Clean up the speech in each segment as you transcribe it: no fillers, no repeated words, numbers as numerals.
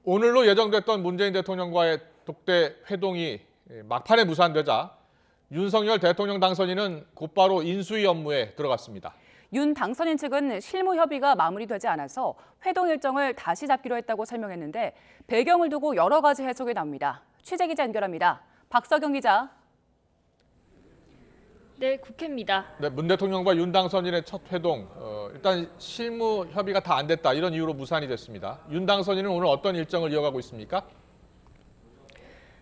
오늘로 예정됐던 문재인 대통령과의 독대 회동이 막판에 무산되자 윤석열 대통령 당선인은 곧바로 인수위 업무에 들어갔습니다. 윤 당선인 측은 실무 협의가 마무리되지 않아서 회동 일정을 다시 잡기로 했다고 설명했는데 배경을 두고 여러 가지 해석이 나옵니다. 취재 기자 연결합니다. 박서경 기자. 네, 국회입니다. 네, 문 대통령과 윤 당선인의 첫 회동, 일단 실무 협의가 다 안 됐다 이런 이유로 무산이 됐습니다. 윤 당선인은 오늘 어떤 일정을 이어가고 있습니까?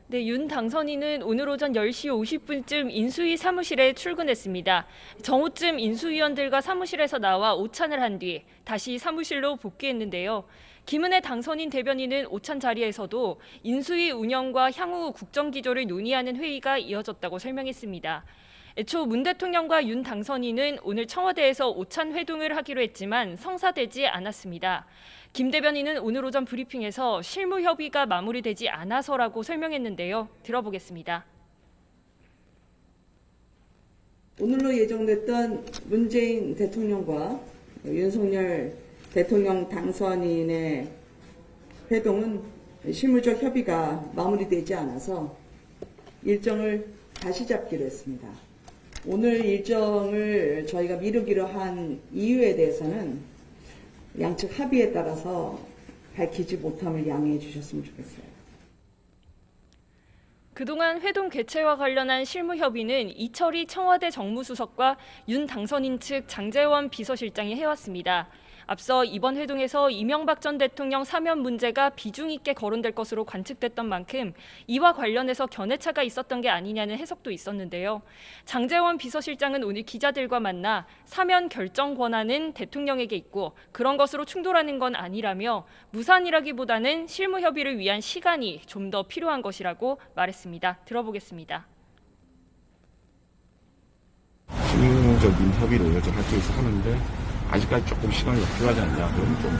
네, 윤 당선인은 오늘 오전 10시 50분쯤 인수위 사무실에 출근했습니다. 정오쯤 인수위원들과 사무실에서 나와 오찬을 한 뒤 다시 사무실로 복귀했는데요. 김은혜 당선인 대변인은 오찬 자리에서도 인수위 운영과 향후 국정기조를 논의하는 회의가 이어졌다고 설명했습니다. 애초 문 대통령과 윤 당선인은 오늘 청와대에서 오찬 회동을 하기로 했지만 성사되지 않았습니다. 김 대변인은 오늘 오전 브리핑에서 실무 협의가 마무리되지 않아서라고 설명했는데요. 들어보겠습니다. 오늘로 예정됐던 문재인 대통령과 윤석열 대통령 당선인의 회동은 실무적 협의가 마무리되지 않아서 일정을 다시 잡기로 했습니다. 오늘 일정을 저희가 미루기로 한 이유에 대해서는 양측 합의에 따라서 밝히지 못함을 양해해 주셨으면 좋겠어요. 그동안 회동 개최와 관련한 실무 협의는 이철희 청와대 정무수석과 윤 당선인 측 장제원 비서실장이 해왔습니다. 앞서 이번 회동에서 이명박 전 대통령 사면 문제가 비중 있게 거론될 것으로 관측됐던 만큼 이와 관련해서 견해차가 있었던 게 아니냐는 해석도 있었는데요. 장제원 비서실장은 오늘 기자들과 만나 사면 결정 권한은 대통령에게 있고 그런 것으로 충돌하는 건 아니라며 무산이라기보다는 실무 협의를 위한 시간이 좀 더 필요한 것이라고 말했습니다. 들어보겠습니다. 실무적인 협의를 여러 쪽에서 하는데 아직까지 조금 시간이 필요하지 않냐. 그럼 좀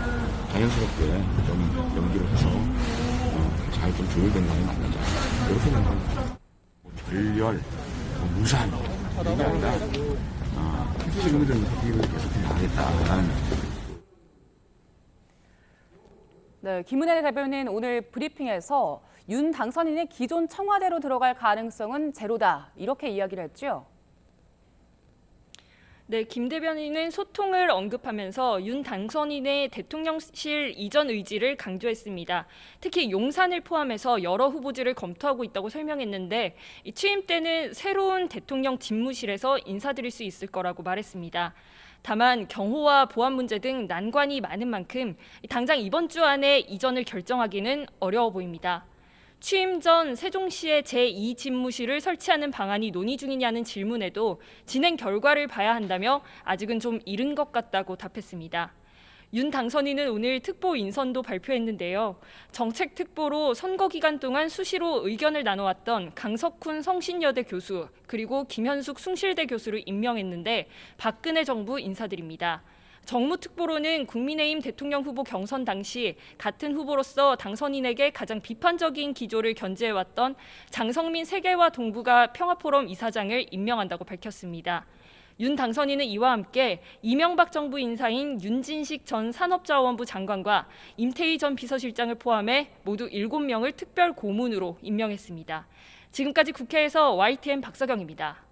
자연스럽게 좀 연기를 해서 잘 좀 조율된 거 아니냐. 이렇게 생각합니다. 결렬, 무산 이게 아니라 실무적인 협의를 계속해 나가겠다라는. 네, 김은혜 대변인 오늘 브리핑에서 윤 당선인이 기존 청와대로 들어갈 가능성은 제로다 이렇게 이야기를 했죠. 네, 김 대변인은 소통을 언급하면서 윤 당선인의 대통령실 이전 의지를 강조했습니다. 특히 용산을 포함해서 여러 후보지를 검토하고 있다고 설명했는데 취임 때는 새로운 대통령 집무실에서 인사드릴 수 있을 거라고 말했습니다. 다만 경호와 보안 문제 등 난관이 많은 만큼 당장 이번 주 안에 이전을 결정하기는 어려워 보입니다. 취임 전 세종시의 제2집무실을 설치하는 방안이 논의 중이냐는 질문에도 진행 결과를 봐야 한다며 아직은 좀 이른 것 같다고 답했습니다. 윤 당선인은 오늘 특보 인선도 발표했는데요. 정책 특보로 선거 기간 동안 수시로 의견을 나눠왔던 강석훈 성신여대 교수 그리고 김현숙 숭실대 교수를 임명했는데 박근혜 정부 인사들입니다. 정무특보로는 국민의힘 대통령 후보 경선 당시 같은 후보로서 당선인에게 가장 비판적인 기조를 견지해왔던 장성민 세계화 동북아 평화포럼 이사장을 임명한다고 밝혔습니다. 윤 당선인은 이와 함께 이명박 정부 인사인 윤진식 전 산업자원부 장관과 임태희 전 비서실장을 포함해 모두 7명을 특별 고문으로 임명했습니다. 지금까지 국회에서 YTN 박서경입니다.